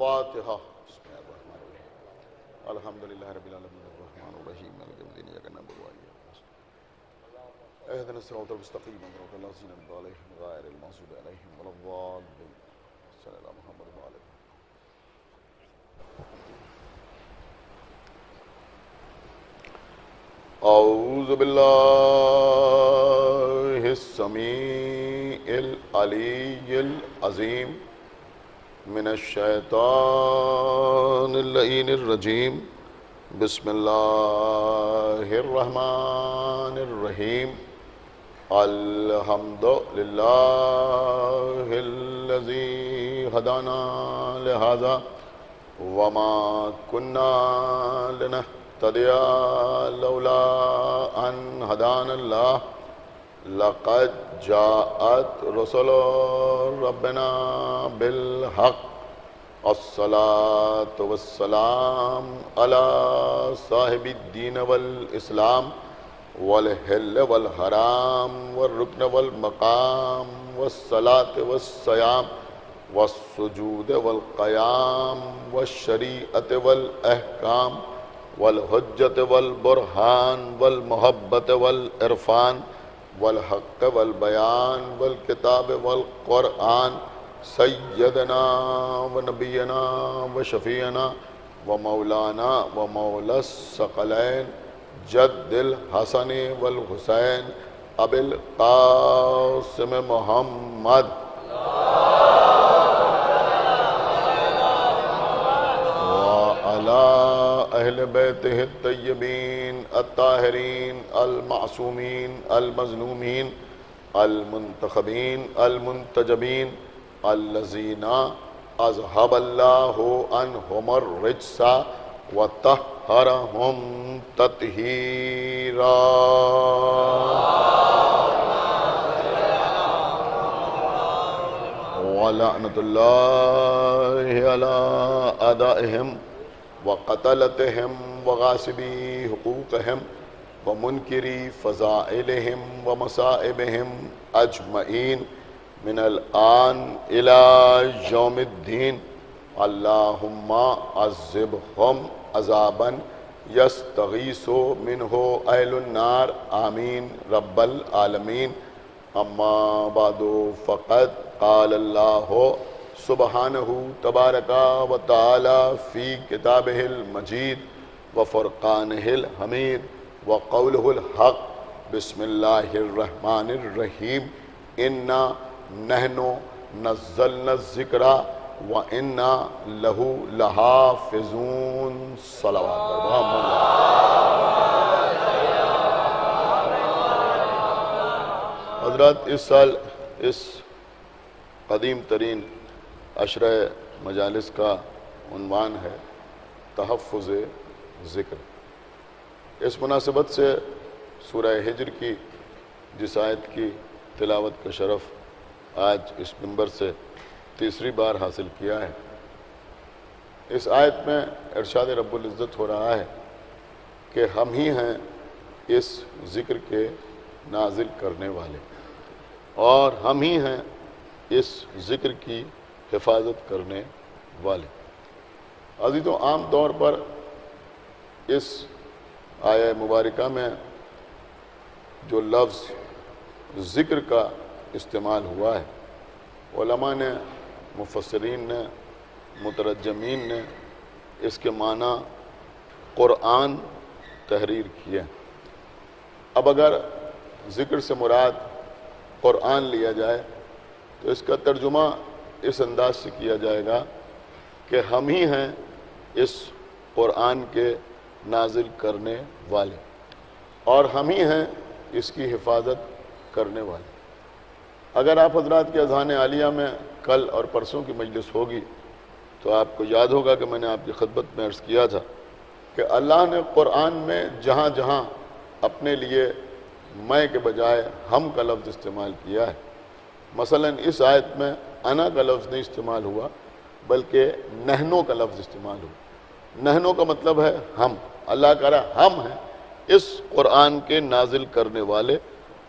الفاتحة. بسم الله الرحمن الرحيم. الحمد لله رب العالمين الرحمن الرحيم مالك يوم الدين إياك نعبد وإياك نستعين اهدنا الصراط المستقيم صراط الذين أنعمت عليهم غير المغضوب عليهم ولا الضالين. صلى الله على محمد وعلى آله. أعوذ بالله السميع العلي العظيم من الشیطان اللعین الرجیم. بسم اللہ الرحمن الرحیم. الحمد للہ الذی ہدانا لہذا وما كنا لنهتدی لولا ان ہدانا اللہ. لقد جاءت رسل ربنا بالحق. الصلاة والسلام على صاحب الدين والإسلام والحل والحرام والركن والمقام والصلاة والصيام والسجود والقيام والشريعة والأحكام والحجة والبرهان والمحبة والعرفان والحق والبيان والكتاب والقرآن. سيدنا ونبينا وشفيعنا ومولانا ومولى الثقلين جد الحسن والحسين أبي القاسم محمد وعلى أهل بيته الطيبين الطاهرين المعصومين المظلومين المنتخبين المنتجبين الذين أذهب الله عنهم الرجس وطهرهم تطهيرا. ولعنة الله على أعدائهم وقتلتهم وغاصبي حقوقهم ومنكري فضائلهم ومصائبهم أجمعين من الآن إلى يوم الدين. اللهم عذبهم عذابا يستغيث منه أهل النار. آمين رب العالمين. أما بعد فقد قال الله سبحانه تبارك وتعالى في كتابه المجيد وفرقانه الحميد وقوله الحق. بسم الله الرحمن الرحيم. إنا نحن نزلنا الذکر وإنا له لحافظون. صلوات اللہ. حضرات اس سال اس قدیم ترین عشرہ مجالس کا عنوان ہے تحفظ ذکر. اس مناسبت سے سورہ ہجر کی جس آیت کی تلاوت کا شرف آج اس منبر سے تیسری بار حاصل کیا ہے. اس آیت میں ارشاد رب العزت ہو رہا ہے کہ ہم ہی ہیں اس ذکر کے نازل کرنے والے اور ہم ہی ہیں اس ذکر کی حفاظت کرنے والے. عزیزوں، عام طور پر اس آیہ مبارکہ میں جو لفظ ذکر کا استعمال ہوا ہے، علماء نے، مفسرین نے، مترجمین نے اس کے معنی قرآن تحریر کیے. اب اگر ذکر سے مراد قرآن لیا جائے تو اس کا ترجمہ اس انداز سے کیا جائے گا کہ ہم ہی ہیں اس قرآن کے نازل کرنے والے اور ہم ہی ہیں اس کی حفاظت کرنے والے. اگر آپ حضرات کے اذہان عالیہ میں کل اور پرسوں کی مجلس ہوگی تو آپ کو یاد ہوگا کہ میں نے آپ کی خدمت میں عرض کیا تھا کہ اللہ نے قرآن میں جہاں جہاں اپنے لیے میں کے بجائے ہم کا لفظ استعمال کیا ہے. مثلا اس آیت میں انا کا لفظ نہیں استعمال ہوا بلکہ نحنو کا لفظ استعمال ہوا. نحنو کا مطلب ہے ہم. اللہ کہہ رہا ہم ہیں اس قرآن کے نازل کرنے والے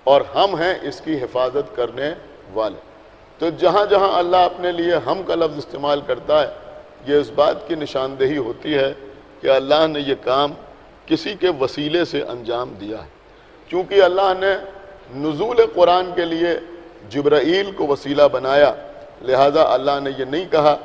اور ہم ہیں اس کی حفاظت کرنے والے. تو جہاں جہاں اللہ اپنے لیے ہم کا لفظ استعمال کرتا ہے یہ اس بات کی نشاندہی ہوتی ہے کہ اللہ نے یہ کام کسی کے وسیلے سے انجام دیا ہے۔ چونکہ اللہ نے نزول قرآن کے لیے جبرائیل کو وسیلہ بنایا، لہذا اللہ نے یہ نہیں کہا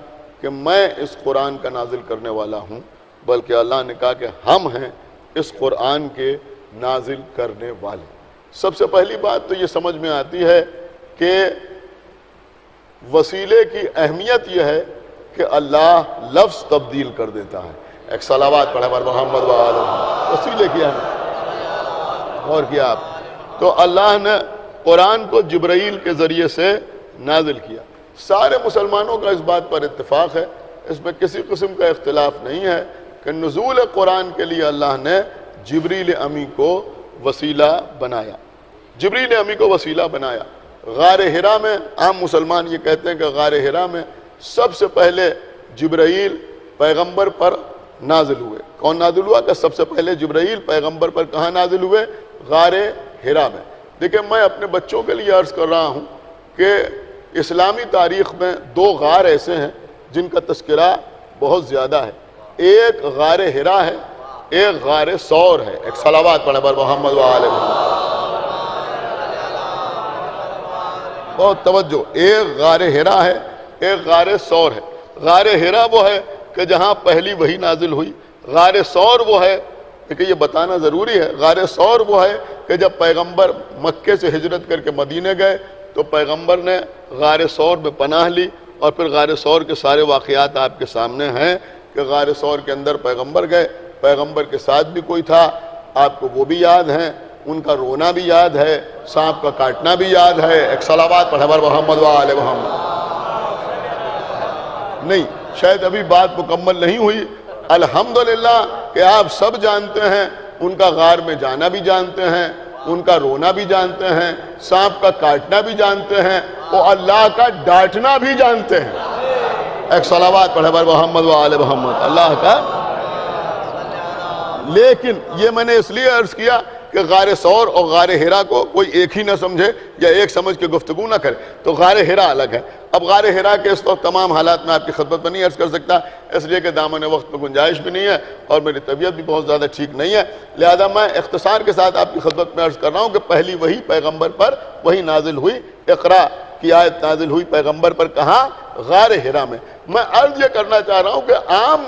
کہ میں اس قرآن کا نازل کرنے والا ہوں، بلکہ اللہ نے کہا کہ ہم ہیں اس قرآن کے نازل کرنے والے۔ سب سے پہلی بات تو یہ سمجھ میں آتی ہے کہ وسیلے کی اہمیت یہ ہے کہ اللہ لفظ تبدیل کر دیتا ہے۔ ایک صلوات پڑھے پر محمد وآلہ محمد۔ وسیلے کی اہمیت اور کیا آپ تو اللہ نے قرآن کو جبرائیل کے ذریعے سے نازل کیا۔ سارے مسلمانوں کا اس بات پر اتفاق ہے، اس میں کسی قسم کا اختلاف نہیں ہے کہ نزول قرآن کے لیے اللہ نے جبریل امی کو وسیلہ بنایا۔ جبریل امی کو وسیلہ بنایا۔ غار حرا میں عام مسلمان یہ کہتے ہیں کہ غار حرا میں سب سے پہلے جبرائیل پیغمبر پر نازل ہوئے۔ کون نازل ہوا کہ سب سے پہلے جبرائیل پیغمبر پر کہاں نازل ہوئے؟ غار حرا میں۔ دیکھیں میں اپنے بچوں کے لیے عرض کر رہا ہوں کہ اسلامی تاریخ میں دو غار ایسے ہیں جن کا تذکرہ بہت زیادہ ہے۔ ایک غار حرا ہے، ایک غار ثور ہے۔ ایک صلوات پڑھیں پر محمد وآلہ محمد۔ بہت توجہ، ایک غار حرا ہے، ایک غار ثور ہے۔ غار حرا وہ ہے کہ جہاں پہلی وحی نازل ہوئی، غار ثور وہ ہے کہ یہ بتانا ضروری ہے، غار ثور وہ ہے کہ جب پیغمبر مکے سے ہجرت کر کے مدینے گئے تو پیغمبر نے غار ثور میں پناہ لی، اور پھر غار ثور کے سارے واقعات آپ کے سامنے ہیں کہ غار ثور کے اندر پیغمبر گئے، پیغمبر کے ساتھ بھی کوئی تھا، آپ کو وہ بھی یاد ہیں، ان کا رونا بھی یاد ہے، سانپ کا کاٹنا بھی یاد ہے۔ ایک صلوات پڑھے پر محمد وآلہ محمد۔ نہیں، شاید ابھی بات مکمل نہیں ہوئی۔ الحمدللہ کہ آپ سب جانتے ہیں، ان کا غار میں جانا بھی جانتے ہیں، ان کا رونا بھی جانتے ہیں، سانپ کا کاٹنا بھی جانتے ہیں، اور اللہ کا ڈانٹنا بھی جانتے ہیں۔ ایک صلوات پڑھے پر محمد وآلہ محمد۔ اللہ کا، لیکن یہ میں نے اس لیے عرض کیا کہ غار ثور اور غار حرا کو کوئی ایک ہی نہ سمجھے یا ایک سمجھ کے گفتگو نہ کرے، تو غار حرا الگ ہے۔ اب غار حرا کے اس وقت تمام حالات میں آپ کی خدمت میں نہیں عرض کر سکتا، اس لیے کہ دامن وقت میں گنجائش بھی نہیں ہے اور میری طبیعت بھی بہت زیادہ ٹھیک نہیں ہے، لہذا میں اختصار کے ساتھ آپ کی خدمت میں عرض کر رہا ہوں کہ پہلی وحی پیغمبر پر وہی نازل ہوئی، اقرا کی آیت نازل ہوئی پیغمبر پر کہاں؟ غار حرا میں۔ میں عرض یہ کرنا چاہ رہا ہوں کہ عام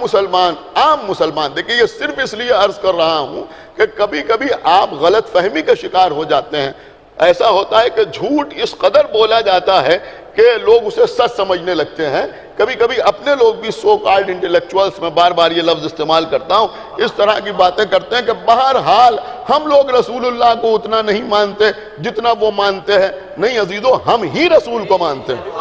مسلمان دیکھیں، یہ صرف اس لیے عرض کر رہا ہوں کہ کبھی کبھی آپ غلط فہمی کا شکار ہو جاتے ہیں۔ ایسا ہوتا ہے کہ جھوٹ اس قدر بولا جاتا ہے کہ لوگ اسے سچ سمجھنے لگتے ہیں۔ کبھی کبھی اپنے لوگ بھی سو کالڈ انٹلیکچوئلز، میں بار بار یہ لفظ استعمال کرتا ہوں، اس طرح کی باتیں کرتے ہیں کہ بہرحال ہم لوگ رسول اللہ کو اتنا نہیں مانتے جتنا وہ مانتے ہیں۔ نہیں عزیزو، ہم ہی رسول کو مانتے ہیں،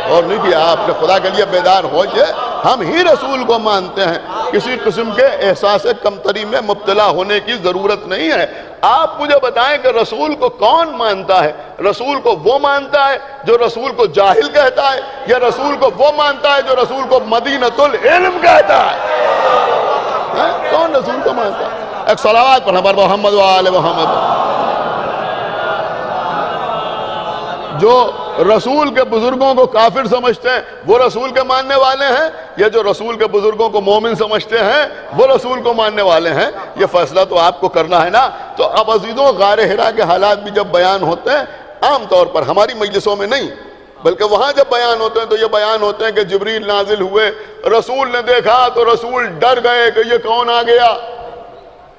اور نہیں کیا آپ نے، خدا کے لیے بیدار ہوئیے، ہم ہی رسول کو مانتے ہیں۔ کسی قسم کے احساس کمتری میں مبتلا ہونے کی ضرورت نہیں ہے۔ آپ مجھے بتائیں کہ رسول کو کون مانتا ہے؟ رسول کو وہ مانتا ہے جو رسول کو جاہل کہتا ہے، یا رسول کو وہ مانتا ہے جو رسول کو مدینۃ العلم کہتا ہے؟ کون رسول کو مانتا ہے؟ ایک صلوات پڑھیں پر محمد وآلہ محمد۔ جو رسول کے بزرگوں کو کافر سمجھتے ہیں وہ رسول کے ماننے والے ہیں، یا جو رسول کے بزرگوں کو مومن سمجھتے ہیں وہ رسول کو ماننے والے ہیں؟ یہ فیصلہ تو آپ کو کرنا ہے نا۔ تو اب عزیزوں، غار حرا کے حالات بھی جب بیان ہوتے ہیں، عام طور پر ہماری مجلسوں میں نہیں بلکہ وہاں جب بیان ہوتے ہیں تو یہ بیان ہوتے ہیں کہ جبریل نازل ہوئے، رسول نے دیکھا تو رسول ڈر گئے کہ یہ کون آ گیا۔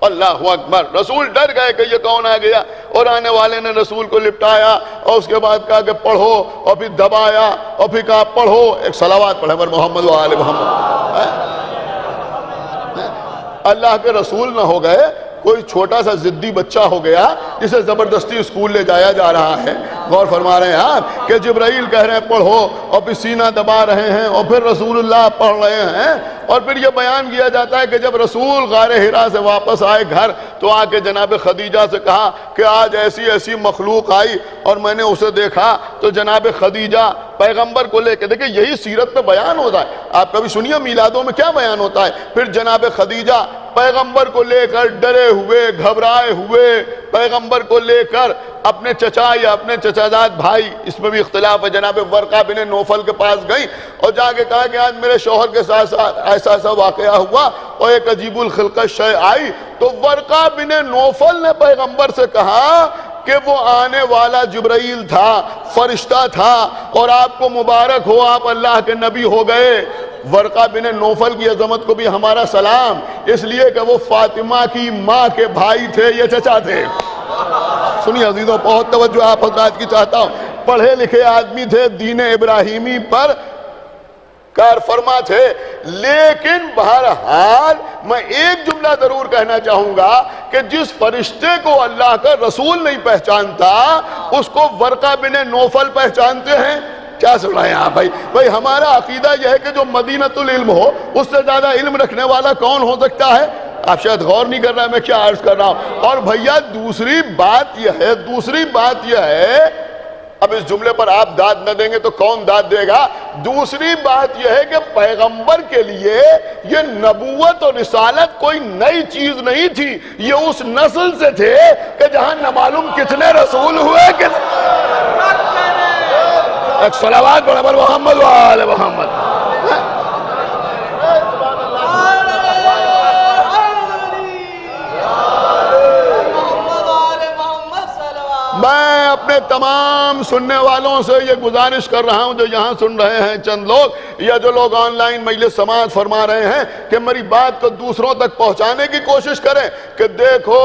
اللہ اکبر، رسول ڈر گئے کہ یہ کون آ گیا، اور آنے والے نے رسول کو لپٹایا اور اس کے بعد کہا کہ پڑھو، اور پھر دبایا اور پھر کہا پڑھو۔ ایک صلوات پڑھے پر محمد وآلہ محمد۔ اللہ کے رسول نہ ہو گئے، کوئی چھوٹا سا ضدی بچہ ہو گیا جسے زبردستی اسکول لے جایا جا رہا ہے۔ غور فرما رہے ہیں آپ کہ جبرائیل کہہ رہے ہیں پڑھو، اور پھر سینہ دبا رہے ہیں، اور پھر رسول اللہ پڑھ رہے ہیں، اور پھر یہ بیان کیا جاتا ہے کہ جب رسول غار حرا سے واپس آئے گھر تو آ کے جناب خدیجہ سے کہا کہ آج ایسی ایسی مخلوق آئی اور میں نے اسے دیکھا۔ تو جناب خدیجہ پیغمبر کو لے کے، دیکھیں یہی سیرت میں بیان ہوتا ہے۔ آپ کبھی سنیے میلادوں میں کیا بیان ہوتا ہے، پھر جناب خدیجہ پیغمبر کو لے کر ڈرے ہوئے گھبرائے ہوئے پیغمبر کو لے کر اپنے چچا یا اپنے چچازاد بھائی، اس میں بھی اختلاف ہے، جناب ورقہ بن نوفل کے پاس گئی اور جا کے کہا کہ آج میرے شوہر کے ساتھ ایسا ایسا واقعہ ہوا اور ایک عجیب الخلقت شے آئی. تو ورقہ بن نوفل نے پیغمبر سے کہا کہ وہ آنے والا جبرائیل تھا، فرشتہ تھا، اور آپ کو مبارک ہو، آپ اللہ کے نبی ہو گئے. ورقہ بن نوفل کی عظمت کو بھی ہمارا سلام، اس لیے کہ وہ فاطمہ کی ماں کے بھائی تھے، یہ چچا تھے. سنیے عزیزوں، بہت توجہ آپ حضرات کی چاہتا ہوں. پڑھے لکھے آدمی تھے، دین ابراہیمی پر کار فرما تھے، لیکن بہرحال میں ایک جملہ ضرور کہنا چاہوں گا کہ جس فرشتے کو اللہ کا رسول نہیں پہچانتا اس کو ورقہ بن نوفل پہچانتے ہیں. کیا سن رہے ہیں آپ بھائی ہمارا عقیدہ یہ ہے کہ جو مدینۃ العلم ہو اس سے زیادہ علم رکھنے والا کون ہو سکتا ہے؟ آپ شاید غور نہیں کر رہے ہیں میں کیا عرض کر رہا ہوں. اور بھیا دوسری بات یہ ہے اب اس جملے پر آپ داد نہ دیں گے تو کون داد دے گا؟ دوسری بات یہ ہے کہ پیغمبر کے لیے یہ نبوت اور رسالت کوئی نئی چیز نہیں تھی، یہ اس نسل سے تھے کہ جہاں نہ معلوم کتنے رسول ہوئے. ایک صلوات پڑھیں بر محمد و آل محمد. میں اپنے تمام سننے والوں سے یہ گزارش کر رہا ہوں جو یہاں سن رہے ہیں چند لوگ یا جو لوگ آن لائن مجلس سماعت فرما رہے ہیں کہ میری بات کو دوسروں تک پہنچانے کی کوشش کریں کہ دیکھو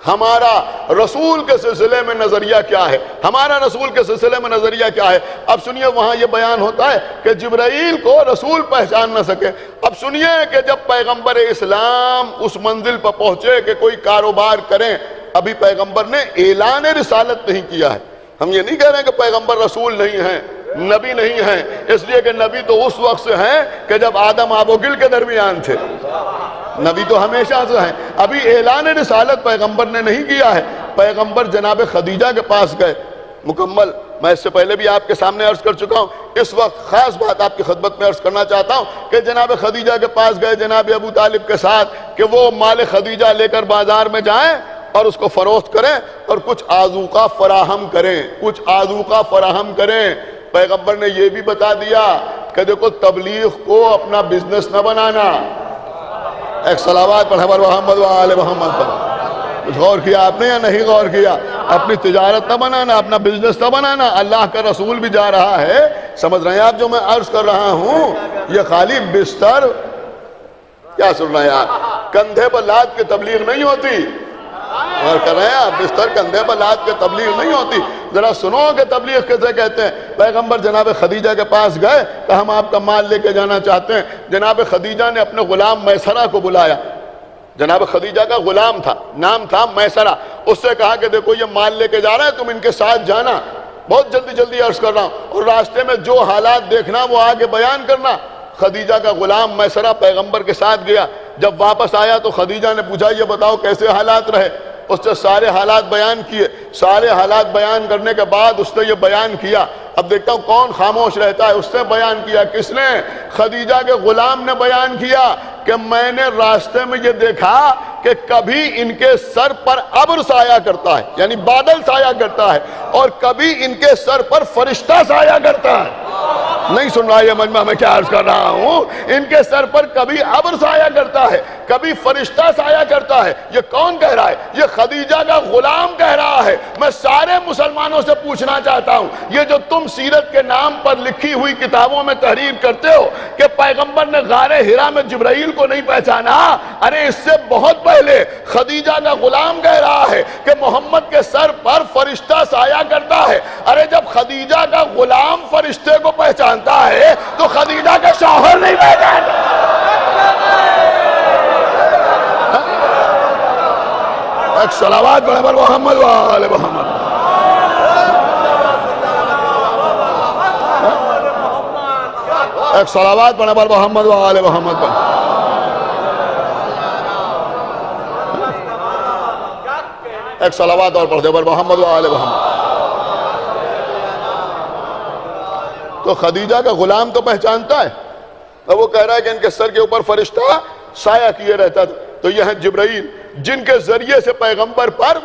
ہمارا رسول کے سلسلے میں نظریہ کیا ہے، ہمارا رسول کے سلسلے میں نظریہ کیا ہے. اب سنیے وہاں یہ بیان ہوتا ہے کہ جبرائیل کو رسول پہچان نہ سکے. اب سنیے کہ جب پیغمبر اسلام اس منزل پر پہنچے کہ کوئی کاروبار کریں، ابھی پیغمبر نے اعلان رسالت نہیں کیا ہے. ہم یہ نہیں کہہ رہے ہیں کہ پیغمبر رسول نہیں ہیں، نبی نہیں ہیں، اس لیے کہ نبی تو اس وقت سے ہیں کہ جب آدم آب و گل کے درمیان تھے. نبی تو ہمیشہ سے ہیں. ابھی اعلان رسالت پیغمبر نے نہیں کیا ہے. پیغمبر جناب خدیجہ کے پاس گئے مکمل. میں اس سے پہلے بھی آپ کے سامنے عرض کر چکا ہوں، اس وقت خاص بات آپ کی خدمت میں عرض کرنا چاہتا ہوں کہ جناب خدیجہ کے پاس گئے جناب ابو طالب کے ساتھ کہ وہ مال خدیجہ لے کر بازار میں جائیں اور اس کو فروخت کریں اور کچھ آذوقہ فراہم کریں. پیغمبر نے یہ بھی بتا دیا کہ دیکھو تبلیغ کو اپنا بزنس نہ بنانا. ایک صلوات پڑھیں بر محمد و آل محمد پر. کچھ غور کیا آپ نے یا نہیں غور کیا؟ اپنی تجارت نہ بنانا، اپنا بزنس نہ بنانا. اللہ کا رسول بھی جا رہا ہے. سمجھ رہے ہیں آپ جو میں عرض کر رہا ہوں؟ یہ خالی بستر، کیا سن رہے ہیں آپ؟ کندھے پر لاد کے تبلیغ نہیں ہوتی. اور کر رہے ہیں آپ بستر کندھے پر لاد کے تبلیغ نہیں ہوتی. ذرا سنو کہ تبلیغ کیسے کہتے ہیں. پیغمبر جناب خدیجہ کے پاس گئے کہ ہم آپ کا مال لے کے جانا چاہتے ہیں. جناب خدیجہ نے اپنے غلام میسرہ کو بلایا. جناب خدیجہ کا غلام تھا، نام تھا میسرہ. اس سے کہا کہ دیکھو یہ مال لے کے جا رہا ہے، تم ان کے ساتھ جانا. بہت جلدی عرض کر رہا ہوں، اور راستے میں جو حالات دیکھنا وہ آگے بیان کرنا. خدیجہ کا غلام میسرہ پیغمبر کے ساتھ گیا. جب واپس آیا تو خدیجہ نے پوچھا یہ بتاؤ کیسے حالات رہے. اس نے سارے حالات بیان کیے. سارے حالات بیان کرنے کے بعد اس نے یہ بیان کیا. اب دیکھتا ہوں کون خاموش رہتا ہے. اس نے بیان کیا. کس نے؟ خدیجہ کے غلام نے بیان کیا کہ میں نے راستے میں یہ دیکھا کہ کبھی ان کے سر پر ابر سایہ کرتا ہے، یعنی بادل سایہ کرتا ہے، اور کبھی ان کے سر پر فرشتہ سایہ کرتا ہے. نہیں سن رہا یہ مجمع میں کیا عرض کر رہا ہوں؟ ان کے سر پر کبھی ابر سایہ کرتا ہے، کبھی فرشتہ سایہ کرتا ہے. یہ کون کہہ رہا ہے؟ یہ خدیجہ کا غلام کہہ رہا ہے. میں سارے مسلمانوں سے پوچھنا چاہتا ہوں، یہ جو تم سیرت کے نام پر لکھی ہوئی کتابوں میں تحریر کرتے ہو کہ پیغمبر نے غار حرا میں جبرائیل کو نہیں پہچانا، ارے اس سے بہت پہلے خدیجہ کا غلام کہہ رہا ہے کہ محمد کے سر پر فرشتہ سایہ کرتا ہے. ارے جب خدیجہ کا غلام فرشتے کو پہچانتا ہے تو خدیجہ کا شوہر نہیں پہچانتا. ایک صلوات پڑھیں بر محمد و آل محمد. ایک صلوات پڑھیں بر محمد و آل محمد. ایک صلوات اور پڑھ دے بر محمد و آل محمد. تو خدیجہ کا غلام تو پہچانتا ہے، اور وہ کہہ رہا ہے کہ ان کے سر کے اوپر فرشتہ سایہ کیے رہتا تھا. تو یہ ہیں جبرائیل جن کے ذریعے سے پیغمبر پر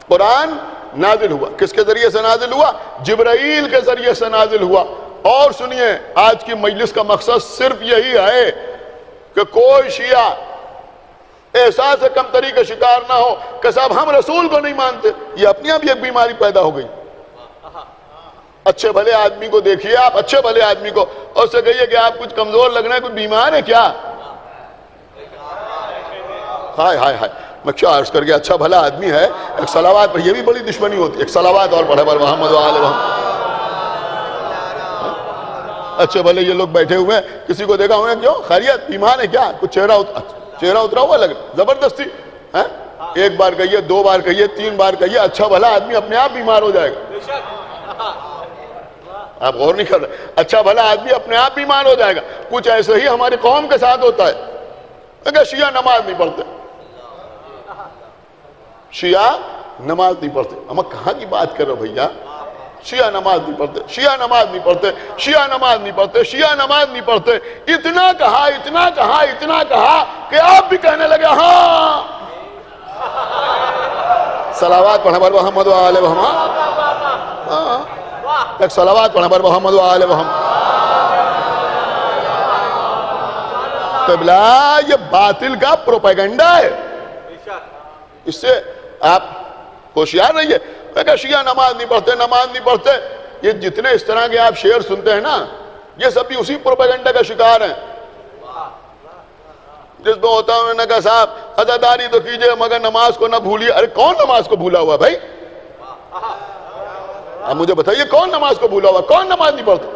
قرآن نازل ہوا. کس کے ذریعے سے نازل ہوا؟ جبرائیل کے ذریعے سے نازل ہوا. اور سنیے، آج کی مجلس کا مقصد صرف یہی ہے کہ کوئی شیعہ احساس کمتری کا شکار نہ ہو کہ صاحب ہم رسول کو نہیں مانتے. یہ اپنے آپ ایک بیماری پیدا ہو گئی. اچھے بھلے آدمی کو دیکھیے آپ، اچھے بھلے آدمی کو، اور اسے کہیے کہ آپ کچھ کمزور لگ رہے ہیں، کچھ بیمار ہے کیا؟ ہائے ہائے ہائے، میں کیا عرض کر گیا، اچھا بھلا آدمی ہے، ایک صلوات پر، یہ بھی بڑی دشمنی ہوتی ہے، ایک صلوات اور پڑھے پر محمد و آل محمد. اچھے بھلے یہ لوگ بیٹھے ہوئے ہیں، کسی کو دیکھا ہوئے کیوں خیریت، بیمار ہے کیا؟ کچھ چہرہ اترا ہوا لگ رہا، زبردستی. ایک بار کہیے، دو بار کہیے، تین بار کہیے، اچھا بھلا آدمی اپنے آپ بیمار ہو جائے گا. آپ غور نہیں کر رہے، اچھا بھلا آدمی اپنے آپ بیمار ہو جائے گا. کچھ ایسے ہی ہماری قوم کے ساتھ ہوتا ہے کہ شیعہ نماز نہیں پڑھتے، شیعہ نماز نہیں پڑھتے. ہم کہاں کی بات کر رہے بھیا؟ شیعہ نماز نہیں پڑھتے، شیعہ نماز نہیں پڑھتے، شیعہ نماز نہیں پڑھتے، شیعہ نماز نہیں پڑھتے. اتنا کہا، اتنا کہا، اتنا کہا کہ آپ بھی کہنے لگے ہاں. صلوات پڑھیں بر محمد و آل محمد. ایک صلوات پڑھیں بر محمد و آل محمد. قبلہ یہ باطل کا پروپیگنڈا ہے. اس سے آپ ہوشیار رہیے. کہ شیعہ نماز نہیں پڑھتے، نماز نہیں پڑھتے. یہ جتنے اس طرح کے آپ شعر سنتے ہیں نا، یہ سب بھی اسی پروپیگنڈا کا شکار ہیں. جس میں ہوتا ہوں نے کہا صاحب عزاداری تو کیجئے مگر نماز کو نہ بھولیے. ارے کون نماز کو بھولا ہوا بھائی؟ اب مجھے بتائیے کون نماز کو بھولا ہوا؟ کون نماز نہیں پڑھتا؟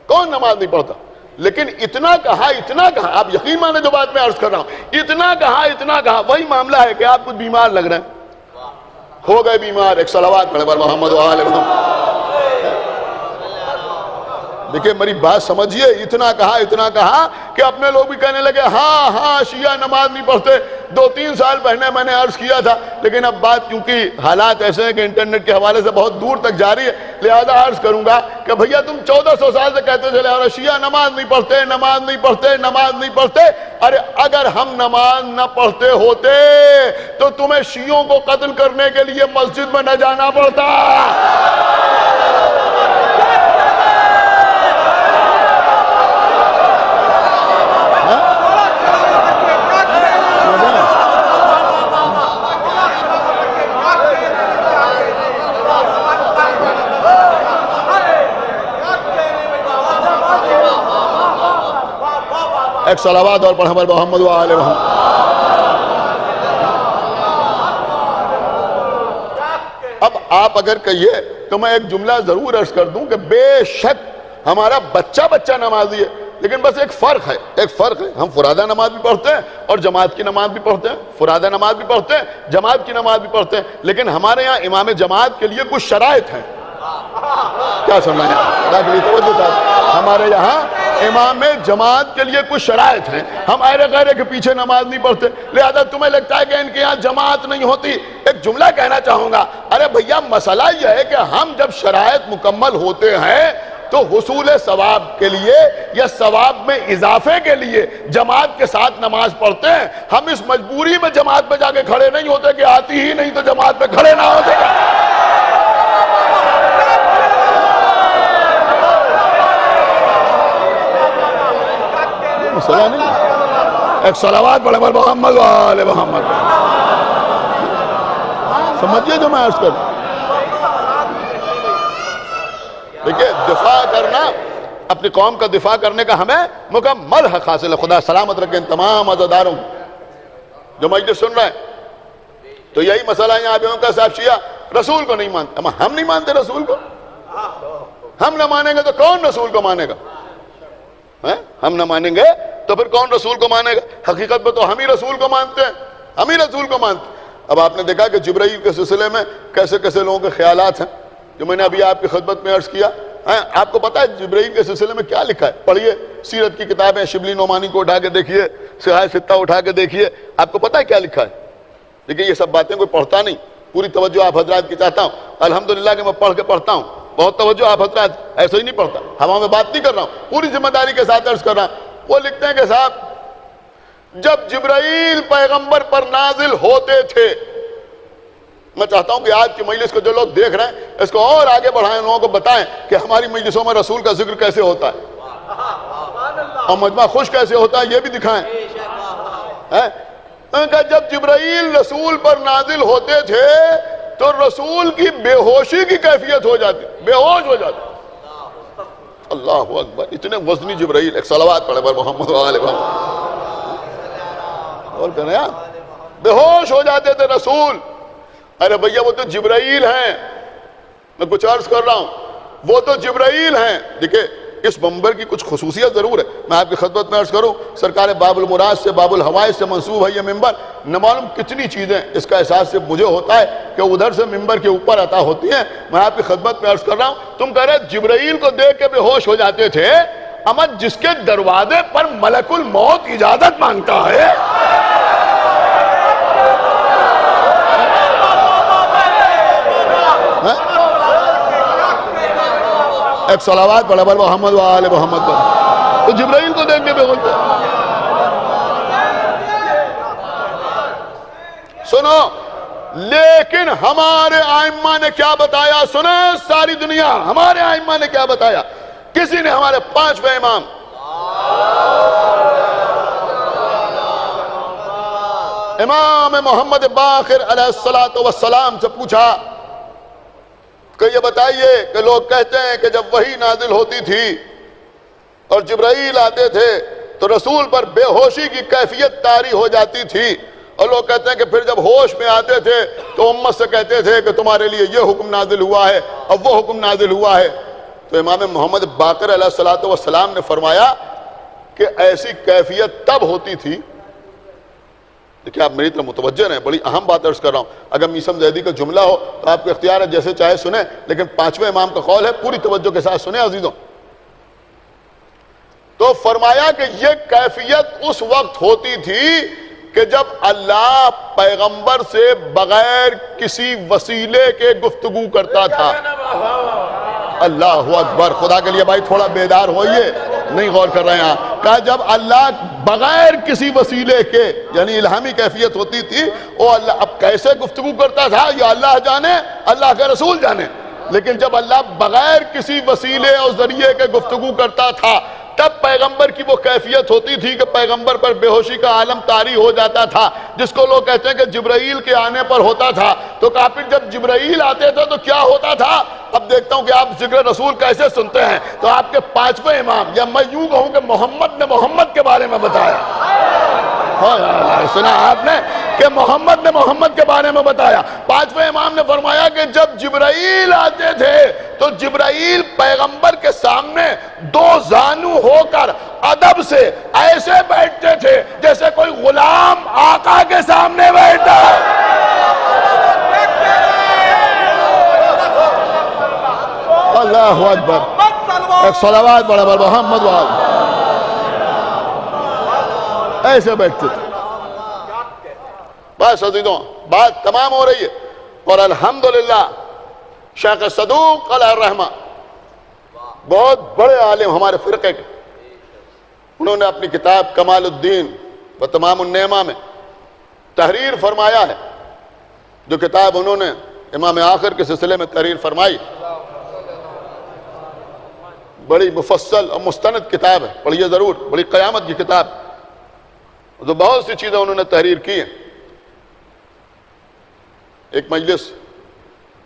کون نماز نہیں پڑھتا؟ لیکن اتنا کہا، اتنا کہا، آپ یقین مانے جو بات میں عرض کر رہا ہوں، اتنا کہا، اتنا کہا. وہی معاملہ ہے کہ آپ کچھ بیمار لگ رہے ہیں، ہو گئے بیمار. ایک صلوات پڑھیں بر محمد و آل محمد. دیکھیں میری بات سمجھیے، اتنا کہا کہ اپنے لوگ بھی کہنے لگے ہاں ہاں شیعہ نماز نہیں پڑھتے. 2-3 سال پہلے میں نے عرض کیا تھا، لیکن اب بات کیونکہ حالات ایسے ہیں کہ انٹرنیٹ کے حوالے سے بہت دور تک جاری ہے، لہذا عرض کروں گا کہ بھیا تم 1400 سال سے کہتے چلے اور شیعہ نماز نہیں پڑھتے، نماز نہیں پڑھتے، نماز نہیں پڑھتے. ارے اگر ہم نماز نہ پڑھتے ہوتے تو تمہیں شیعوں کو قتل کرنے کے لیے مسجد میں نہ جانا پڑتا. ایک صلوات اور پڑھیں بر محمد و آل محمد. اب آپ اگر کہیے تو میں ایک جملہ ضرور عرض کر دوں کہ بے شک ہمارا بچہ نمازی ہے، لیکن بس ایک فرق ہے. ہم فرادہ نماز بھی پڑھتے ہیں اور جماعت کی نماز بھی پڑھتے ہیں، فرادہ نماز بھی پڑھتے ہیں، جماعت کی نماز بھی پڑھتے ہیں. لیکن ہمارے یہاں امام جماعت کے لیے کچھ شرائط ہیں. کیا سن رہے ہیں؟ ہمارے یہاں امام جماعت کے لیے کچھ شرائط ہیں. ہم غیرے کے پیچھے نماز نہیں پڑھتے، لہذا تمہیں لگتا ہے کہ ان کے یہاں جماعت نہیں ہوتی. ایک جملہ کہنا چاہوں گا، ارے بھیا مسئلہ یہ ہے کہ ہم جب شرائط مکمل ہوتے ہیں تو حصول ثواب کے لیے یا ثواب میں اضافے کے لیے جماعت کے ساتھ نماز پڑھتے ہیں. ہم اس مجبوری میں جماعت میں جا کے کھڑے نہیں ہوتے کہ آتی ہی نہیں تو جماعت میں کھڑے نہ ہوتے. مسئلہ نہیں. ایک صلوات پڑھیں بر محمد و آل محمد. سمجھئے جو میں عرض کر. دیکھئے دفاع کرنا، اپنی قوم کا دفاع کرنے کا ہمیں مکمل حق حاصل ہے. خدا سلامت رکھیں تمام عزاداروں جو مجلس سن رہے ہیں. تو یہی مسئلہ ہے یہاں پہ ان کا صاحب شیعہ رسول کو نہیں مانتے. اما ہم نہیں مانتے رسول کو. ہم نہ مانیں گے تو کون رسول کو مانے گا؟ ہم نہ مانیں گے تو پھر کون رسول کو مانے گا؟ حقیقت میں تو ہم ہی رسول کو مانتے ہیں، ہم ہی رسول کو مانتے ہیں. اب آپ نے دیکھا کہ جبرائیل کے سلسلے میں کیسے کیسے لوگوں کے خیالات ہیں جو میں نے ابھی آپ کی خدمت میں عرض کیا. آپ کو پتا ہے جبرائیل کے سلسلے میں کیا لکھا ہے؟ پڑھیے سیرت کی کتابیں، شبلی نعمانی کو اٹھا کے دیکھیے، صحاح ستہ اٹھا کے دیکھیے، آپ کو پتا ہے کیا لکھا ہے. لیکن یہ سب باتیں کوئی پڑھتا نہیں. پوری توجہ آپ حضرات کی چاہتا ہوں. الحمدللہ کہ میں پڑھ کے پڑھتا ہوں. بہت توجہ آپ حضرات، ایسے ہی نہیں پڑھتا، ہوا میں بات نہیں کر رہا ہوں، پوری ذمہ داری کے ساتھ عرض کر رہا ہوں. وہ لکھتے ہیں کہ صاحب جب جبرائیل پیغمبر پر نازل ہوتے تھے. میں چاہتا ہوں کہ آج کی مجلس کو جو لوگ دیکھ رہے ہیں اس کو اور آگے بڑھائیں, لوگوں کو بتائیں کہ ہماری مجلسوں میں رسول کا ذکر کیسے ہوتا ہے اور مجمع خوش کیسے ہوتا ہے, یہ بھی دکھائیں. جب جبرائیل رسول پر نازل ہوتے تھے تو رسول کی بے ہوشی کی کیفیت ہو جاتی, بے ہوش ہو جاتی. اللہ اکبر, اتنے وزنی جبرائیل. ایک صلوات پڑھے پر محمد وآلہ محمد. اور کہنا یار بے ہوش ہو جاتے تھے رسول. ارے بھیا وہ تو جبرائیل ہیں, میں کچھ عرض کر رہا ہوں, وہ تو جبرائیل ہیں. دیکھیں اس منبر کی کچھ خصوصیت ضرور ہے, میں آپ کی خدمت میں عرض کروں. سرکار باب المراد سے, باب الحوائج سے منسوب ہے یہ منبر. نہ معلوم کتنی چیزیں اس کا احساس سے مجھے ہوتا ہے کہ ادھر سے منبر کے اوپر عطا ہوتی ہیں. میں آپ کی خدمت میں عرض کر رہا ہوں, تم کہہ رہے جبرائیل کو دیکھ کے بے ہوش ہو جاتے تھے. اما جس کے دروازے پر ملک الموت اجازت مانگتا ہے, ایک صلوات پڑھا پر محمد وآلہ محمد پر, تو جبرائیل کو دیکھ کے بے ہوش ہو. سنو, لیکن ہمارے ائمہ نے کیا بتایا, سنو ساری دنیا, ہمارے ائمہ نے کیا بتایا. کسی نے ہمارے 5ویں امام امام محمد باقر علیہ السلام سے پوچھا کہ یہ بتائیے کہ لوگ کہتے ہیں کہ جب وحی نازل ہوتی تھی اور جبرائیل آتے تھے تو رسول پر بے ہوشی کی کیفیت طاری ہو جاتی تھی, اور لوگ کہتے ہیں کہ پھر جب ہوش میں آتے تھے تو امت سے کہتے تھے کہ تمہارے لیے یہ حکم نازل ہوا ہے اور وہ حکم نازل ہوا ہے. تو امام محمد باقر علیہ السلام نے فرمایا کہ ایسی کیفیت تب ہوتی تھی. دیکھیں آپ میری طرف متوجہ رہیں, بڑی اہم بات عرض کر رہا ہوں. اگر میسم زیدی کا جملہ ہو تو آپ کو اختیار ہے, جیسے چاہے سنیں, لیکن 5ویں امام کا قول ہے, پوری توجہ کے ساتھ سنیں عزیزوں. تو فرمایا کہ یہ کیفیت اس وقت ہوتی تھی کہ جب اللہ پیغمبر سے بغیر کسی وسیلے کے گفتگو کرتا تھا. اللہ اکبر, خدا کے لیے بھائی تھوڑا بیدار ہوئیے, نہیں غور کر رہے ہیں آپ. کہا جب اللہ بغیر کسی وسیلے کے, یعنی الہامی کیفیت ہوتی تھی, وہ اللہ اب کیسے گفتگو کرتا تھا یہ اللہ جانے, اللہ کے رسول جانے. لیکن جب اللہ بغیر کسی وسیلے اور ذریعے کے گفتگو کرتا تھا تب پیغمبر کی وہ کیفیت ہوتی تھی کہ پیغمبر پر بے ہوشی کا عالم طاری ہو جاتا تھا, جس کو لوگ کہتے ہیں کہ جبرائیل کے آنے پر ہوتا تھا. تو کافر جب جبرائیل آتے تھے تو کیا ہوتا تھا. اب دیکھتا ہوں کہ آپ ذکر رسول کیسے سنتے ہیں. تو آپ کے 5ویں امام, یا میں یوں کہوں کہ محمد نے محمد کے بارے میں بتایا. سنا آپ نے کہ محمد نے محمد کے بارے میں بتایا. 5ویں امام نے فرمایا کہ جب جبرائیل آتے تھے تو جبرائیل پیغمبر کے سامنے 2 زانو ہو کر ادب سے ایسے بیٹھتے تھے جیسے کوئی غلام آقا کے سامنے بیٹھتا ہے. اللہ اکبر, ایک صلوات پڑھا پر محمد وآلہ. ایسے بیٹھتے تھے. بس عزیزوں بات تمام ہو رہی ہے. اور الحمدللہ شیخ صدوق علیہ الرحمہ بہت بڑے عالم ہمارے فرقے کے, انہوں نے اپنی کتاب کمال الدین و تمام النعمہ میں تحریر فرمایا ہے. جو کتاب انہوں نے امام آخر کے سلسلے میں تحریر فرمائی, بڑی مفصل اور مستند کتاب ہے, پڑھیے ضرور, بڑی قیامت کی کتاب. تو بہت سی چیزیں انہوں نے تحریر کی ہیں. ایک مجلس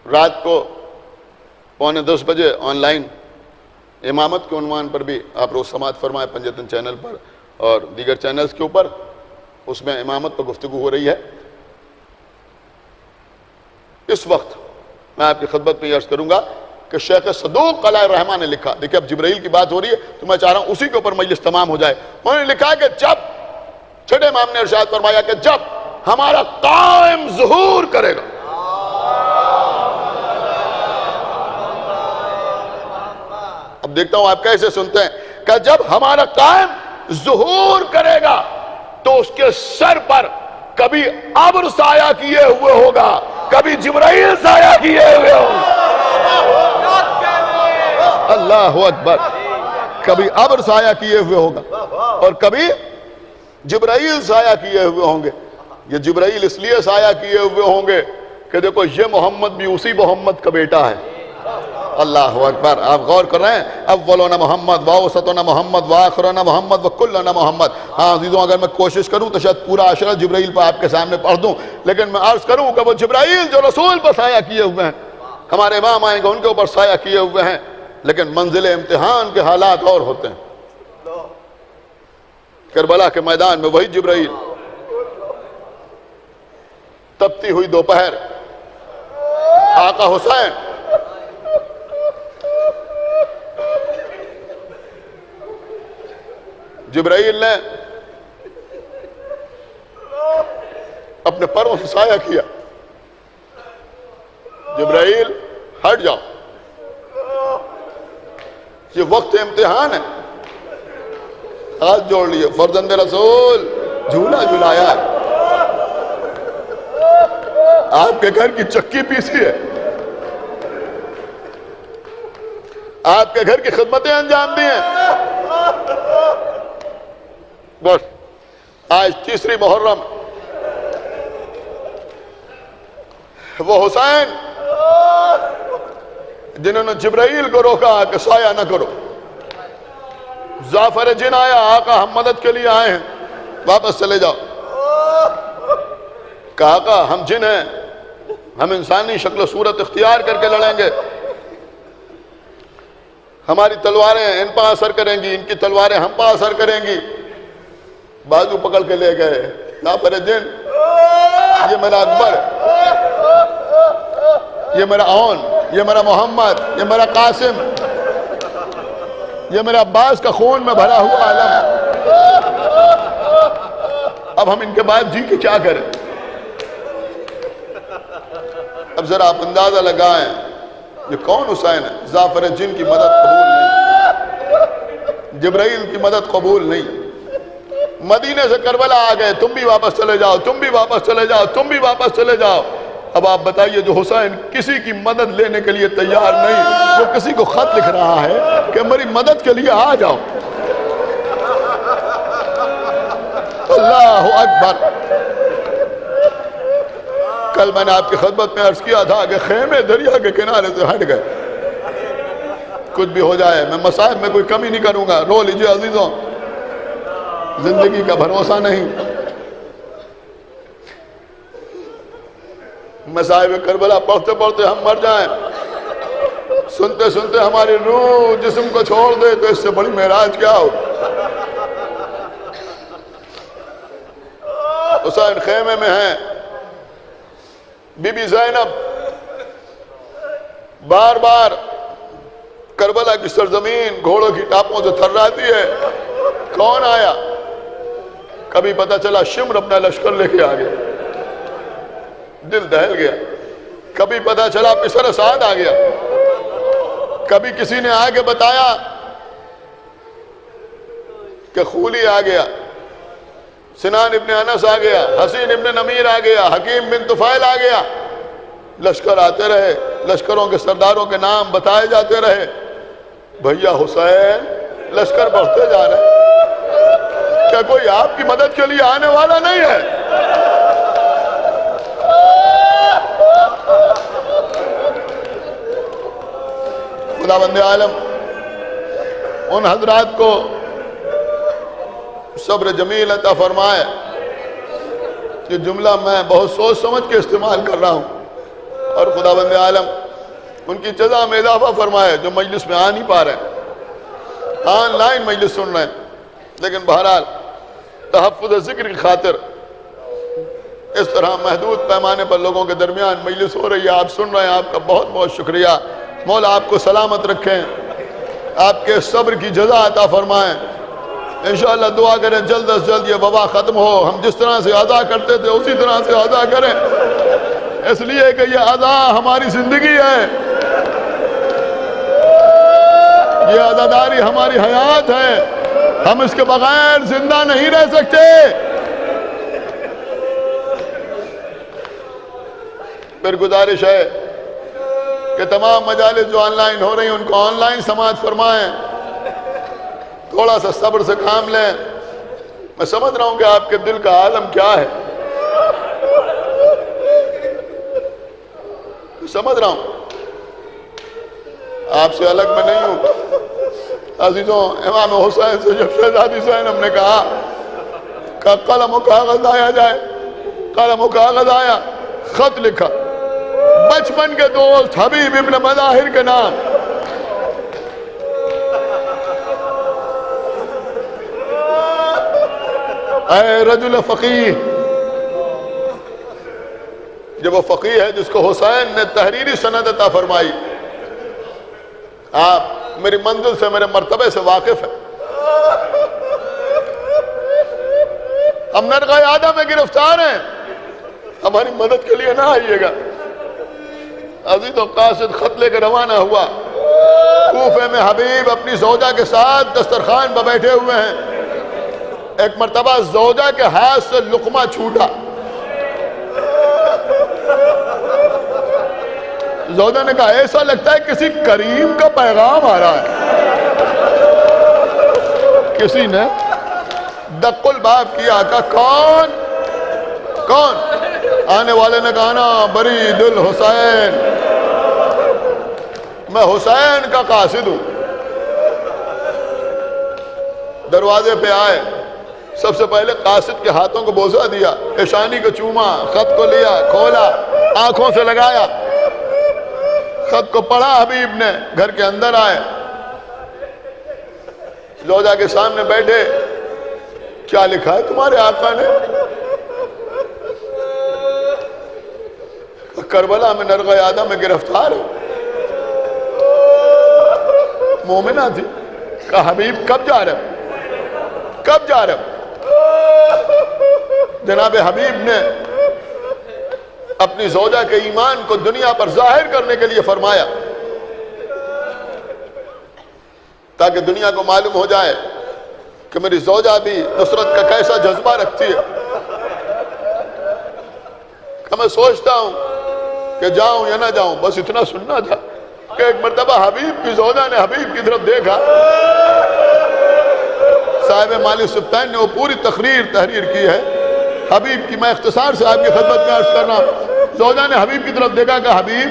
رات کو 9:45 بجے آن لائن امامت کے عنوان پر بھی آپ روز سماعت فرمائے پنجتن چینل پر اور دیگر چینلز کے اوپر, اس میں امامت پر گفتگو ہو رہی ہے. اس وقت میں آپ کی خدمت میں یہ عرض کروں گا کہ شیخ صدوق علیہ الرحمہ نے لکھا, دیکھیں اب جبرائیل کی بات ہو رہی ہے تو میں چاہ رہا ہوں اسی کے اوپر مجلس تمام ہو جائے. انہوں نے لکھا کہ جب, چھٹے امام نے ارشاد فرمایا کہ جب ہمارا قائم ظہور کرے گا, اب دیکھتا ہوں آپ کیسے سنتے ہیں, کہ جب ہمارا قائم ظہور کرے گا تو اس کے سر پر کبھی ابر سایہ کیے ہوئے ہوگا, کبھی جبرائیل سایہ کیے ہوئے ہوگا. اللہ اکبر, کبھی ابر سایہ کیے ہوئے ہوگا اور کبھی جبرائیل سایہ کیے ہوئے ہوں گے. یہ جبرائیل اس لیے سایہ کیے ہوئے ہوں گے کہ دیکھو یہ محمد بھی اسی محمد کا بیٹا ہے. اللہ اکبر. آپ غور کر رہے ہیں, اولنا محمد واوسطنا محمد واخرنا محمد وکلنا محمد. ہاں عزیزوں, اگر میں کوشش کروں تو شاید پورا عشرہ جبرائیل پہ آپ کے سامنے پڑھ دوں, لیکن میں عرض کروں کہ وہ جبرائیل جو رسول پر سایہ کیے ہوئے ہیں, ہمارے امام آئیں گے ان کے اوپر سایہ کیے ہوئے ہیں, لیکن منزل امتحان کے حالات اور ہوتے ہیں. کربلا کے میدان میں وہی جبرائیل, تپتی ہوئی دوپہر, آقا حسین جبرائیل نے اپنے پروں سے سایہ کیا. جبرائیل ہٹ جاؤ, یہ وقت امتحان ہے. ہاتھ جوڑ لیے, فرزند رسول جھولا جھلایا ہے, آپ کے گھر کی چکی پیسی ہے, آپ کے گھر کی خدمتیں انجام دی ہیں. بس آج تیسری محرم, وہ حسین جنہوں نے جبرائیل کو روکا کہ سایہ نہ کرو. زعفر جن آیا, آقا ہم مدد کے لیے آئے ہیں, واپس چلے جاؤ. کہا آقا ہم جن ہیں, ہم انسانی شکل و صورت اختیار کر کے لڑیں گے, ہماری تلواریں ان پہ اثر کریں گی, ان کی تلواریں ہم پہ اثر کریں گی. بازو پکڑ کے لے گئے. زعفر جن, یہ میرا اکبر, یہ میرا اون, یہ میرا محمد, یہ میرا قاسم, یہ میرا عباس کا خون میں بھرا ہوا عالم. اب ہم ان کے بعد جی کے کیا کریں؟ اب ذرا آپ اندازہ لگائیں یہ کون حسین ہے. زعفر جن کی مدد قبول نہیں, جبرائیل کی مدد قبول نہیں. مدینے سے کربلا آ گئے, تم بھی واپس چلے جاؤ, تم بھی واپس چلے جاؤ, تم بھی واپس چلے جاؤ. اب آپ بتائیے, جو حسین کسی کی مدد لینے کے لیے تیار نہیں, وہ کسی کو خط لکھ رہا ہے کہ میری مدد کے لیے آ جاؤ. اللہ اکبر. کل میں نے آپ کی خدمت میں عرض کیا تھا کہ خیمے دریا کے کنارے سے ہٹ گئے. کچھ بھی ہو جائے میں مصائب میں کوئی کمی نہیں کروں گا. رو لیجئے عزیزوں, زندگی کا بھروسہ نہیں. مصائب کربلا پڑھتے پڑھتے ہم مر جائیں, سنتے سنتے ہماری روح جسم کو چھوڑ دے, تو اس سے بڑی معراج کیا ہو. حسین خیمے میں ہیں, بی بی زینب بار بار کربلا کی سرزمین گھوڑوں کی ٹاپوں سے تھراتی ہے. کون آیا؟ کبھی پتہ چلا شمر اپنا لشکر لے کے آ گیا, دل دہل گیا. کبھی پتہ چلا پسر اسعد آ گیا. کبھی کسی نے آ کے بتایا کہ خولی آ گیا, سنان ابن انس آ گیا, حسین ابن نمیر آ گیا, حکیم بن طفیل آ گیا. لشکر آتے رہے, لشکروں کے سرداروں کے نام بتائے جاتے رہے. بھیا حسین لشکر بڑھتے جا رہے, کیا کوئی آپ کی مدد کے لیے آنے والا نہیں ہے؟ خداوند عالم ان حضرات کو صبر جمیل عطا فرمائے. یہ جملہ میں بہت سوچ سمجھ کے استعمال کر رہا ہوں, اور خداوند عالم ان کی جزا میں اضافہ فرمائے جو مجلس میں آ نہیں پا رہے ہیں, آن لائن مجلس سن رہے ہیں. لیکن بہرحال تحفظ ذکر کی خاطر اس طرح محدود پیمانے پر لوگوں کے درمیان مجلس ہو رہی ہے, آپ سن رہے ہیں, آپ کا بہت بہت شکریہ. مولا آپ کو سلامت رکھیں, آپ کے صبر کی جزا عطا فرمائیں. انشاءاللہ دعا کریں جلد از جلد یہ وبا ختم ہو, ہم جس طرح سے ادا کرتے تھے اسی طرح سے ادا کریں, اس لیے کہ یہ ادا ہماری زندگی ہے, یہ عزاداری ہماری حیات ہے, ہم اس کے بغیر زندہ نہیں رہ سکتے. پھر گزارش ہے کہ تمام مجالس جو آن لائن ہو رہی ہیں ان کو آن لائن سماعت فرمائیں, تھوڑا سا صبر سے کام لیں. میں سمجھ رہا ہوں کہ آپ کے دل کا عالم کیا ہے، سمجھ رہا ہوں، آپ سے الگ میں نہیں ہوں۔ عزیزوں، امام حسین سے جب شہزادی زینب نے کہا کہ قلم و کاغذ آیا جائے، قلم و کاغذ آیا، خط لکھا، بچپن کے دوست حبیب ابن مظاہر کے نام، اے رجل فقیہ، جب وہ فقیہ ہے جس کو حسین نے تحریری سند عطا فرمائی، آپ میری منزل سے، میرے مرتبے سے واقف ہیں، ہم نرغہ عادہ میں گرفتار ہیں، ہماری مدد کے لیے نہ آئیے گا۔ عزیز و قاصد خط لے کے روانہ ہوا، کوفے میں حبیب اپنی زوجہ کے ساتھ دسترخوان پر بیٹھے ہوئے ہیں، ایک مرتبہ زوجہ کے ہاتھ سے لقمہ چھوٹا، زوجہ نے کہا ایسا لگتا ہے کسی کریم کا پیغام آ رہا ہے، کسی نے دق الباب کیا، کہا کون کون؟ آنے والے نے کہا نا برید الحسین، میں حسین کا قاصد ہوں۔ دروازے پہ آئے، سب سے پہلے قاصد کے ہاتھوں کو بوسہ دیا، پیشانی کو چوما، خط کو لیا، کھولا، آنکھوں سے لگایا، خط کو پڑھا حبیب نے، گھر کے اندر آئے، زوجہ کے سامنے بیٹھے، کیا لکھا ہے تمہارے آقا نے؟ کربلا میں نرغہ عادہ میں گرفتار ہے، مومنہ تھی، کہا حبیب کب جا رہے، کب جا رہے؟ جناب حبیب نے اپنی زوجہ کے ایمان کو دنیا پر ظاہر کرنے کے لیے فرمایا، تاکہ دنیا کو معلوم ہو جائے کہ میری زوجہ بھی نصرت کا کیسا جذبہ رکھتی ہے۔ کہ میں سوچتا ہوں کہ جاؤں یا نہ جاؤں، بس اتنا سننا تھا کہ ایک مرتبہ حبیب کی زوجہ نے حبیب کی طرف دیکھا، صاحب مالی سبطین نے وہ پوری تحریر کی ہے حبیب کی، میں اختصار سے آپ کی خدمت میں عرض کرنا۔ زوجہ نے حبیب کی طرف دیکھا کہ حبیب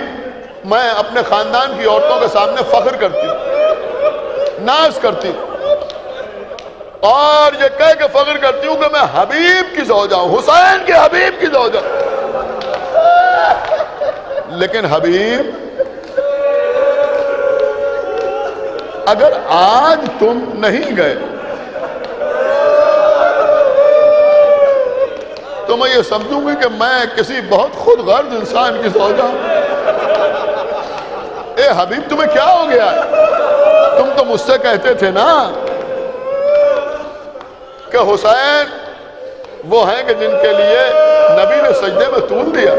میں اپنے خاندان کی عورتوں کے سامنے فخر کرتی ہوں، ناز کرتی ہوں، اور یہ کہہ کے فخر کرتی ہوں کہ میں حبیب کی زوجہ ہوں، حسین کے حبیب کی زوجہ۔ لیکن حبیب اگر آج تم نہیں گئے تو میں یہ سمجھوں گی کہ میں کسی بہت خود غرض انسان کی زوجہ ہوں۔ اے حبیب تمہیں کیا ہو گیا ہے؟ تم تو مجھ سے کہتے تھے نا کہ حسین وہ ہیں کہ جن کے لیے نبی نے سجدے میں طول دیا،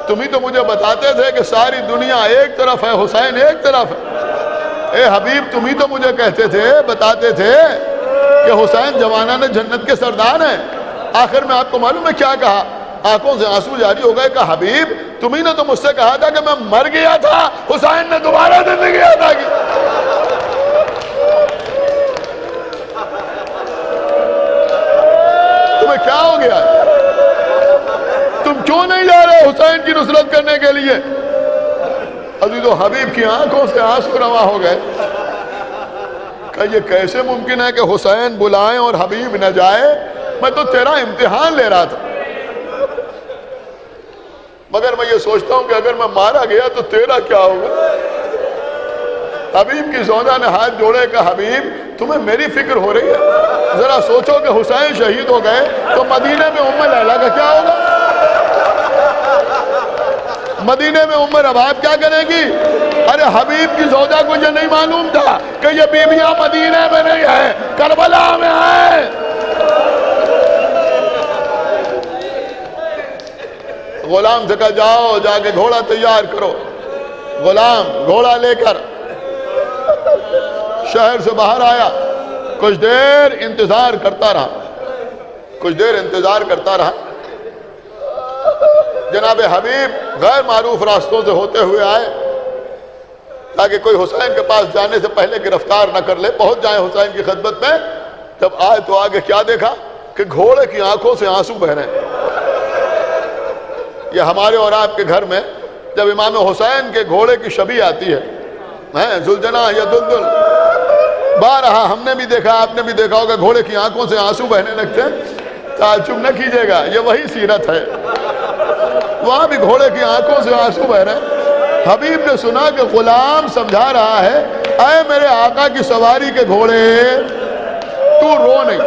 تم ہی تو مجھے بتاتے تھے کہ ساری دنیا ایک طرف ہے، حسین ایک طرف ہے۔ اے حبیب تم ہی تو مجھے کہتے تھے، بتاتے تھے کہ حسین جوانان جنت کے سردار ہیں۔ آخر میں آپ کو معلوم ہے کیا کہا؟ آنکھوں سے آنسو جاری ہو گئے کہ حبیب تم ہی نے تو مجھ سے کہا تھا کہ میں مر گیا تھا، حسین نے دوبارہ زندگی عطا کی۔ تمہیں کیا ہو گیا؟ تم کیوں نہیں جا رہے حسین کی نصرت کرنے کے لیے؟ عزیزو حبیب کی آنکھوں سے آنسو رواں ہو گئے کہ یہ کیسے ممکن ہے کہ حسین بلائیں اور حبیب نہ جائے؟ میں تو تیرا امتحان لے رہا تھا، مگر میں یہ سوچتا ہوں کہ اگر میں مارا گیا تو تیرا کیا ہوگا؟ حبیب کی زوجہ نے ہاتھ جوڑے کہ حبیب تمہیں میری فکر ہو رہی ہے؟ ذرا سوچو کہ حسین شہید ہو گئے تو مدینے میں ام لیلہ کا کیا ہوگا؟ مدینے میں ام رباب کیا کرے گی؟ ارے حبیب کی زوجہ کو یہ نہیں معلوم تھا کہ یہ بیویاں مدینے میں نہیں ہیں، کربلا میں ہیں۔ غلام سے کہا جاؤ جا کے گھوڑا تیار کرو۔ غلام گھوڑا لے کر شہر سے باہر آیا، کچھ دیر انتظار کرتا رہا، جناب حبیب غیر معروف راستوں سے ہوتے ہوئے آئے تاکہ کوئی حسین کے پاس جانے سے پہلے گرفتار نہ کر لے، پہنچ جائیں حسین کی خدمت میں۔ جب آئے تو آگے کیا دیکھا کہ گھوڑے کی آنکھوں سے آنسو بہ رہے ہیں۔ یہ ہمارے اور آپ کے گھر میں جب امام حسین کے گھوڑے کی شبیہ آتی ہے ذوالجناح یا دلدل، بارہا ہم نے بھی دیکھا، آپ نے بھی دیکھا ہوگا، گھوڑے کی آنکھوں سے آنسو بہنے لگتے ہیں۔ تعجب نہ کیجیے گا، یہ وہی سیرت ہے، وہاں بھی گھوڑے کی آنکھوں سے آنسو بہ رہے ہیں۔ حبیب نے سنا کہ غلام سمجھا رہا ہے، اے میرے آقا کی سواری کے گھوڑے، تو رو نہیں،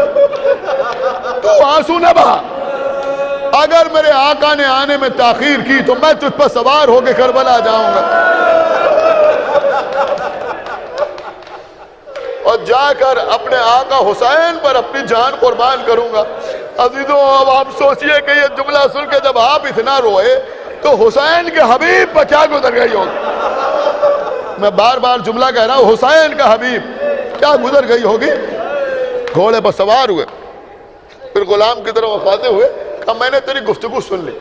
تو آنسو نہ بہا، اگر میرے آقا نے آنے میں تاخیر کی تو میں تجھ پر سوار ہو کے کربلا جاؤں گا، اور جا کر اپنے آقا حسین پر اپنی جان قربان کروں گا۔ عزیزوں اب آپ سوچئے کہ یہ جملہ سن کے جب آپ اتنا روئے تو حسین کے حبیب پر کیا گزر گئی ہوگی؟ میں بار بار جملہ کہہ رہا ہوں، حسین کا حبیب کیا گزر گئی ہوگی؟ گھوڑے پر سوار ہوئے، پھر غلام کی طرف وفاتے ہوئے، کہا میں نے تیری گفتگو سن لی،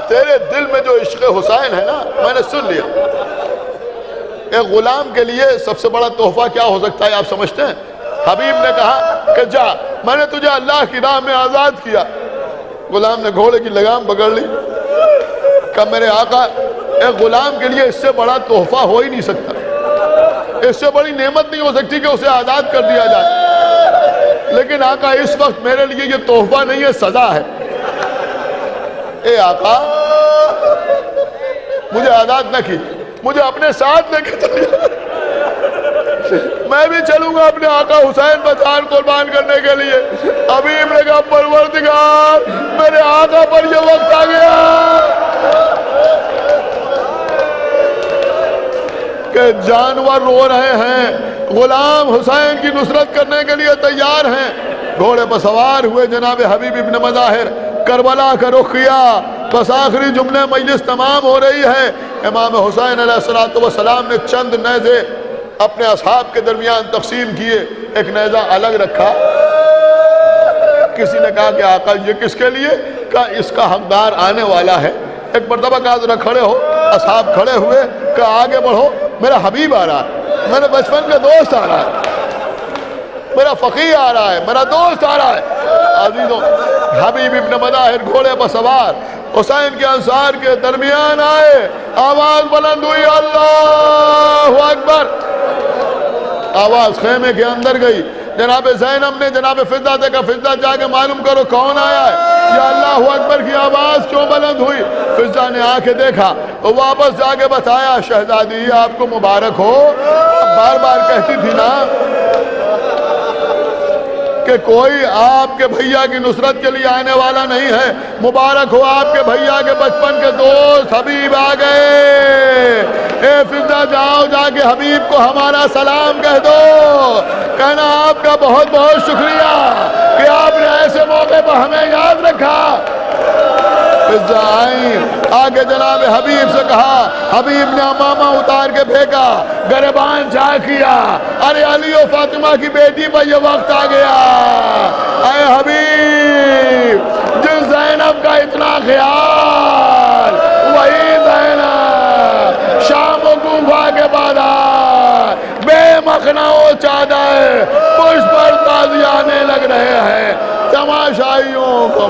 تیرے دل میں جو عشق حسین ہے نا میں نے سن لیا۔ ایک غلام کے لیے سب سے بڑا تحفہ کیا ہو سکتا ہے آپ سمجھتے ہیں؟ حبیب نے کہا کہ جا، میں نے تجھے اللہ کی راہ میں آزاد کیا۔ غلام نے گھوڑے کی لگام پکڑ لی، کہا میرے آقا ایک غلام کے لیے اس سے بڑا تحفہ ہو ہی نہیں سکتا، اس سے بڑی نعمت نہیں ہو سکتی کہ اسے آزاد کر دیا جائے، لیکن آقا اس وقت میرے لیے یہ تحفہ نہیں ہے، سزا ہے۔ اے آقا مجھے آزاد نہ کیجیے، مجھے اپنے ساتھ لے کے چلیے، میں بھی چلوں گا اپنے آقا حسین پر جان قربان کرنے کے لیے۔ حبیب نے کہا پروردگار میرے آقا پر یہ وقت آ گیا کہ جانور رو رہے ہیں، غلام حسین کی نصرت کرنے کے لیے تیار ہیں۔ گھوڑے پر سوار ہوئے جناب حبیب ابن مظاہر، کربلا کا رخ کیا۔ بس آخری جملے مجلس تمام ہو رہی ہے، امام حسین علیہ السلام نے چند نیزے اپنے اصحاب کے درمیان تقسیم کیے، ایک نیزہ الگ رکھا۔ کسی نے کہا کہ آقا یہ کس کے لیے؟ کہا اس کا حقدار آنے والا ہے۔ ایک مرتبہ کہا ذرا کھڑے ہو، اصحاب کھڑے ہوئے، کہا آگے بڑھو، میرا حبیب آ رہا ہے، میرے بچپن کا دوست آ رہا ہے، میرا فقیہ آ رہا ہے، میرا دوست آ رہا ہے۔ عزیزوں حبیب ابن مظاہر گھوڑے پر سوار حسین کے انصار کے درمیان آئے، آواز بلند ہوئی اللہ اکبر، آواز خیمے کے اندر گئی۔ جناب زینب نے جناب فضہ سے کہا فضہ جا کے معلوم کرو کون آیا ہے، یا اللہ اکبر کی آواز کیوں بلند ہوئی؟ فضہ نے آ کے دیکھا، واپس جا کے بتایا شہزادی آپ کو مبارک ہو، بار بار کہتی تھی نا کہ کوئی آپ کے بھیا کی نصرت کے لیے آنے والا نہیں ہے، مبارک ہو آپ کے بھیا کے بچپن کے دوست حبیب آ گئے۔ اے فضہ جاؤ جا کے حبیب کو ہمارا سلام کہہ دو، کہنا آپ کا بہت بہت شکریہ کہ آپ نے ایسے موقع پر ہمیں یاد رکھا۔ فضہ آئیں، آگے جناب حبیب سے کہا، حبیب نے امامہ اتار کے پھینکا، گریبان جا کیا، ارے علی و فاطمہ کی بیٹی پر یہ وقت آ گیا۔ اے حبیب جس زینب کا اتنا خیال، وہی زینب شام و کوفہ کے بازار بے مخنہ و چادر پشت پر تازیانے لگ رہے ہیں، تماشائیوں کو